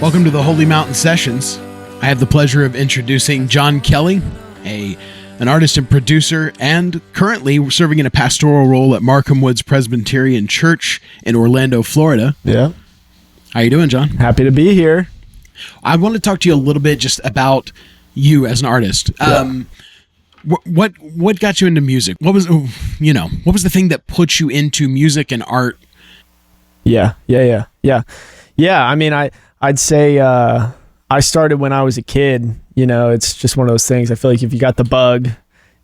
Welcome to the Holy Mountain Sessions. I have the pleasure of introducing John Kelly, an artist and producer, and currently serving in a pastoral role at Markham Woods Presbyterian Church in Orlando, Florida. Yeah. How you doing, John? Happy to be here. I want to talk to you a little bit just about you as an artist. Yeah. What got you into music? What was the thing that put you into music and art? Yeah. I mean, I'd say I started when I was a kid. You know, it's just one of those things. I feel like if you got the bug,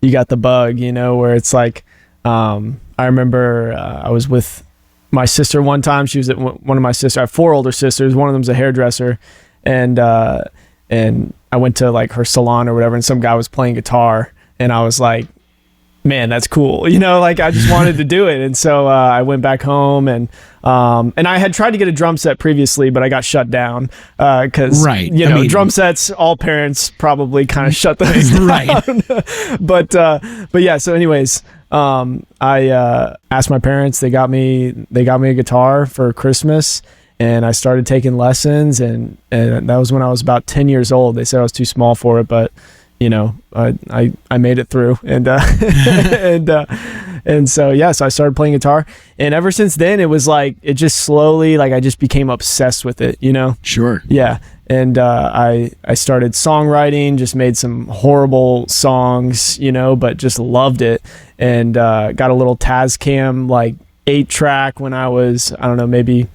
you got the bug. You know, where it's like, I remember I was with my sister one time. She was at one of my sisters. I have 4 older sisters. One of them's a hairdresser, and I went to like her salon or whatever, and some guy was playing guitar, and I was like, man, that's cool. You know, like I just wanted to do it. And so I went back home and I had tried to get a drum set previously, but I got shut down because, drum sets, all parents probably kind of shut those down. Right. But yeah, so anyways, I asked my parents, they got me a guitar for Christmas, and I started taking lessons, and that was when I was about 10 years old. They said I was too small for it, but you know, I made it through, and so yes, I started playing guitar, and ever since then it was like it just slowly, like I just became obsessed with it, you know. Sure. Yeah, and I started songwriting, just made some horrible songs, you know, but just loved it, and got a little Tascam like 8-track when I was, I don't know, maybe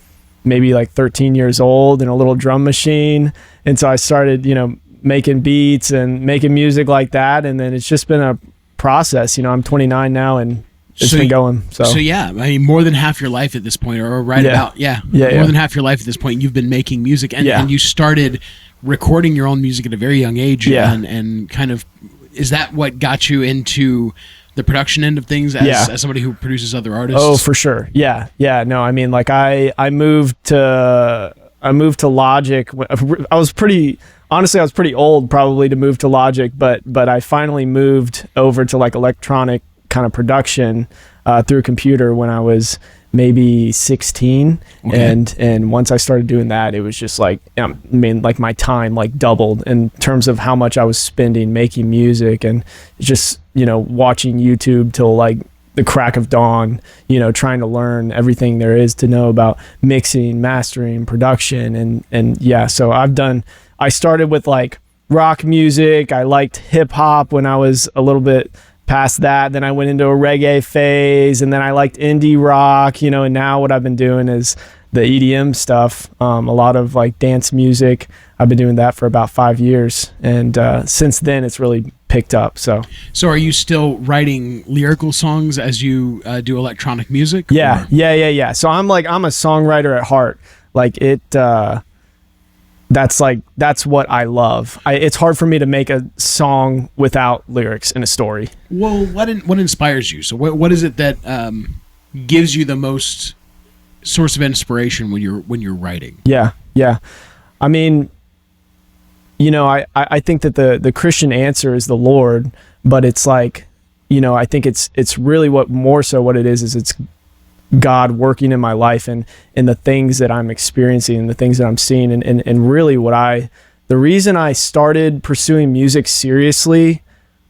like 13 years old, and a little drum machine, and so I started, you know, making beats and making music like that, and then it's just been a process. You know, I'm 29 now, and it's been going. So yeah, I mean, more than half your life at this point, or more than half your life at this point, you've been making music, and you started recording your own music at a very young age. And kind of, is that what got you into the production end of things as somebody who produces other artists? Oh, for sure. Yeah. No, I mean, like I moved to Logic. I was pretty old probably to move to Logic, but I finally moved over to like electronic kind of production through a computer when I was maybe 16. Okay. And once I started doing that, it was just like, I mean, like my time like doubled in terms of how much I was spending making music, and just, you know, watching YouTube till like the crack of dawn, you know, trying to learn everything there is to know about mixing, mastering, production, and yeah, so I started with like rock music. I liked hip hop when I was a little bit past that. Then I went into a reggae phase, and then I liked indie rock, you know, and now what I've been doing is the EDM stuff, a lot of like dance music. I've been doing that for about 5 years, and since then it's really picked up. So are you still writing lyrical songs as you do electronic music? Yeah. So I'm a songwriter at heart. Like it, that's what I love. It's hard for me to make a song without lyrics and a story. Well, what inspires you? So what is it that gives you the most source of inspiration when you're writing? Yeah. I mean, you know, I think that the Christian answer is the Lord, but it's like, you know, I think it's really what it is it's God working in my life, and the things that I'm experiencing and the things that I'm seeing, and really the reason I started pursuing music seriously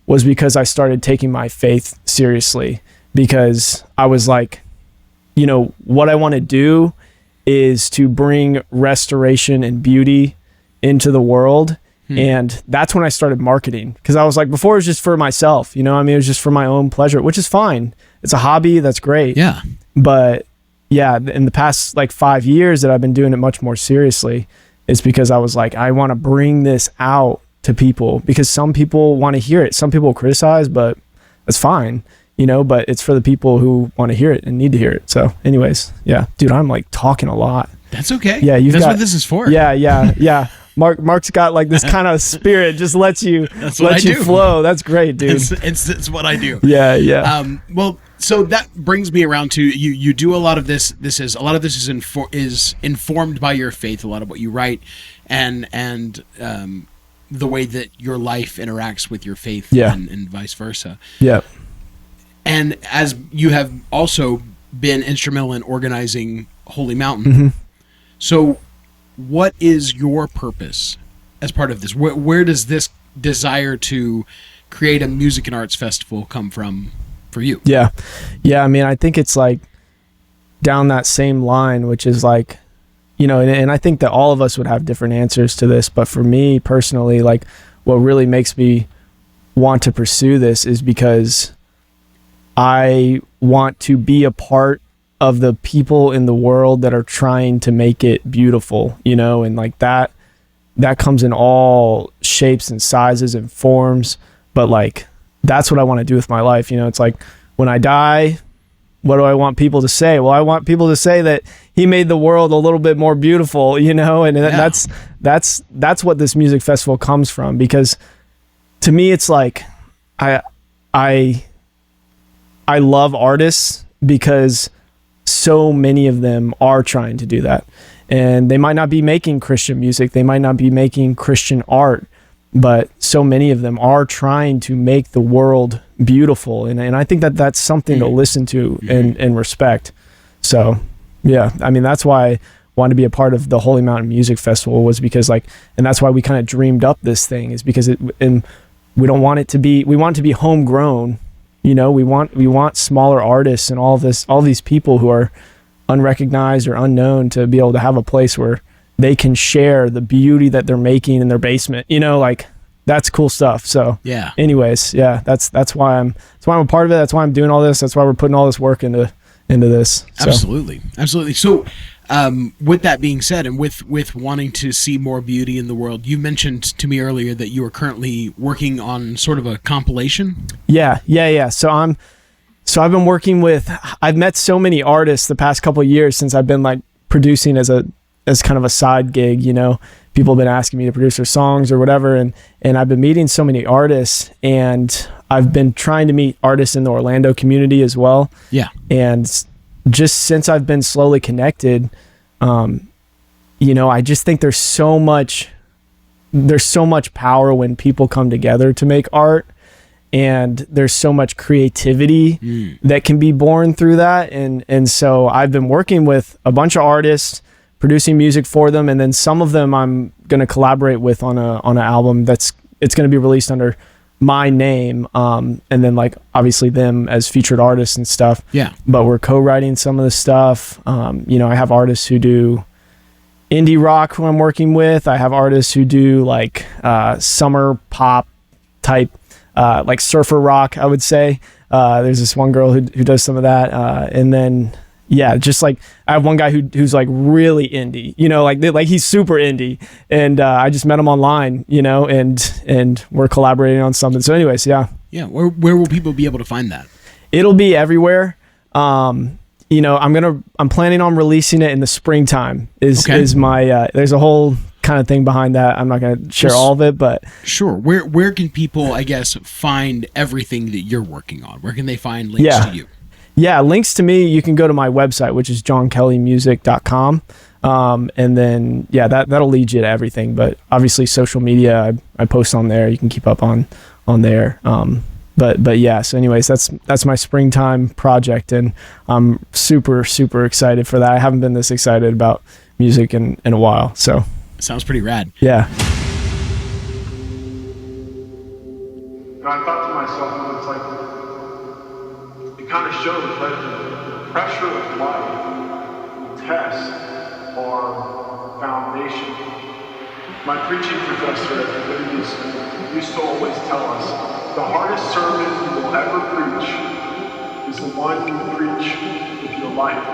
was because I started taking my faith seriously, because I was like, you know, what I want to do is to bring restoration and beauty into the world. And that's when I started marketing, because I was like, before it was just for myself, you know, I mean, it was just for my own pleasure, which is fine. It's a hobby. That's great. Yeah. But yeah, in the past like 5 years that I've been doing it much more seriously, it's because I was like, I want to bring this out to people, because some people want to hear it. Some people criticize, but that's fine, you know, but it's for the people who want to hear it and need to hear it. So anyways, yeah, dude, I'm like talking a lot. That's okay. Yeah. That's what this is for. Yeah. Mark's got like this kind of spirit, just lets you flow. That's great, dude. It's what I do. Yeah. Well, so that brings me around to you. You do a lot of this. A lot of this is informed by your faith. A lot of what you write, and the way that your life interacts with your faith, and vice versa. Yeah. And as you have also been instrumental in organizing Holy Mountain, so what is your purpose as part of this? Where does this desire to create a music and arts festival come from for you? Yeah. I mean, I think it's like down that same line, which is like, you know, and I think that all of us would have different answers to this, but for me personally, like what really makes me want to pursue this is because I want to be a part of the people in the world that are trying to make it beautiful, you know, and like that comes in all shapes and sizes and forms, but like that's what I want to do with my life. You know, it's like when I die, what do I want people to say? Well, I want people to say that he made the world a little bit more beautiful, you know, and that's what this music festival comes from, because to me it's like I love artists because so many of them are trying to do that, and they might not be making Christian music, they might not be making Christian art, but so many of them are trying to make the world beautiful, and I think that that's something to listen to and respect. So yeah, I mean, that's why I wanted to be a part of the Holy Mountain Music Festival, was because like, and that's why we kind of dreamed up this thing, is because and we want it to be homegrown. You know, we want smaller artists and all these people who are unrecognized or unknown to be able to have a place where they can share the beauty that they're making in their basement. You know, like that's cool stuff. So yeah. Anyways, yeah, that's why I'm a part of it. That's why I'm doing all this. That's why we're putting all this work into this. So. Absolutely. So, with that being said, and with wanting to see more beauty in the world, you mentioned to me earlier that you are currently working on sort of a compilation. Yeah. So I've been working with. I've met so many artists the past couple of years since I've been like producing as kind of a side gig. You know, people have been asking me to produce their songs or whatever, and I've been meeting so many artists, and I've been trying to meet artists in the Orlando community as well. Yeah. And just since I've been slowly connected, you know, I just think there's so much power when people come together to make art, and there's so much creativity that can be born through that. And so I've been working with a bunch of artists, producing music for them, and then some of them I'm going to collaborate with on an album it's going to be released under my name, and then like obviously them as featured artists and stuff. Yeah. But we're co-writing some of the stuff. You know, I have artists who do indie rock who I'm working with. I have artists who do like summer pop type, like surfer rock, I would say. There's this one girl who does some of that, and then yeah, just like I have one guy who's like really indie, you know, like he's super indie, and I just met him online, you know, and we're collaborating on something. So anyways, yeah. Where will people be able to find that? It'll be everywhere. You know, I'm planning on releasing it in the springtime. Is my there's a whole kind of thing behind that. I'm not going to share all of it, but sure. Where can people, I guess, find everything that you're working on? Where can they find links to you? Yeah, links to me, you can go to my website, which is johnkellymusic.com. And then, yeah, that'll lead you to everything. But obviously social media, I post on there. You can keep up on there. But yeah, so anyways, that's my springtime project. And I'm super, super excited for that. I haven't been this excited about music in a while. So sounds pretty rad. Yeah. And I thought to myself, it's like, it kind of shows that the pressure of life, test, or foundation. My preaching professor at the used to always tell us, the hardest sermon you will ever preach is the one you preach with your life.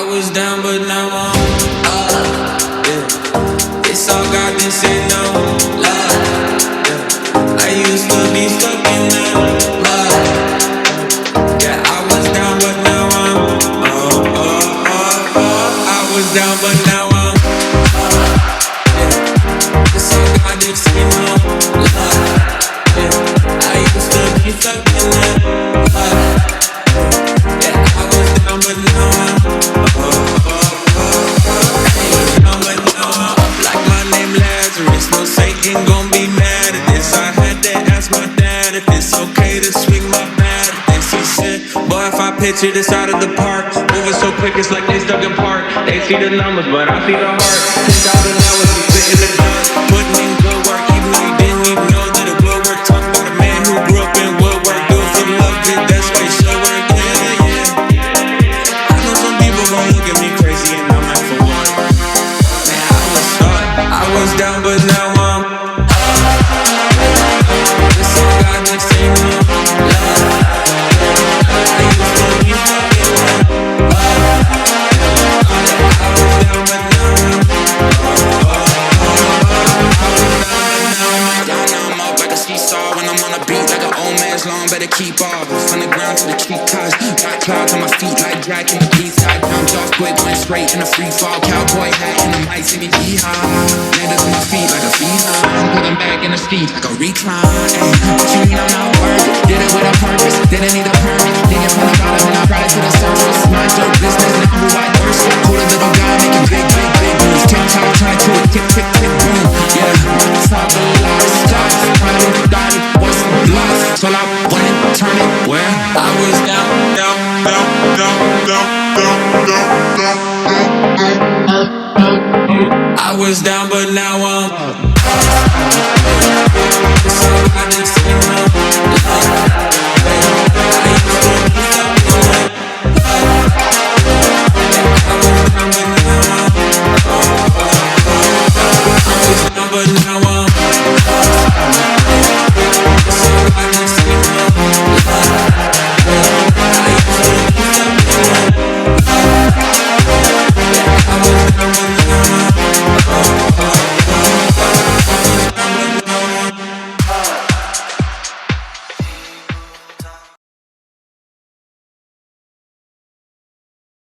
Was down, but now I'm up. Yeah. It's all God, this ain't no love. Yeah. I used to be stuck in that love. this. No Satan gon' be mad at this. I had to ask my dad if it's okay to swing my bat at this. He said, boy, if I picture this out of the park, moving so quick it's like they stuck in park. They see the numbers, but I see the heart. 10,000 hours we sit in the dark, putting in good work, even though you didn't even know that it would work. Talk about a man who grew up in woodwork, do it for love, it, that's why he should work. Yeah, yeah. I know some people gon' look at me crazy and I'm like, for what? Man, I was up, I was down, but now I'm up. This song got me singing love. I used to be fucking up. I was down, but now I'm down, I'm up like a seesaw. When I'm on a beat like an old man's lawn, better keep off. From the ground to the treetops, got clouds on my feet like Jack in the B-side. Bounced off quick, went straight in a free fall. Cowboy hat and the mic singing hee-haw. Landed on my feet like a phenom. Pulling back in the seat like a recline. What you mean I'm not worth it? Did it with a purpose, didn't need a permit. Digging from the bottom and I brought it to the surface. Mind your business, now who I thirst. Cool a little guy making big, big, big moves. TikTok, trying to it, tick, tick, tick, boom. Yeah, top of the lot of stuff. Private body was lost. So I went and turned it where I was down, down, down, down, down, down, down, down, down, down. I was down,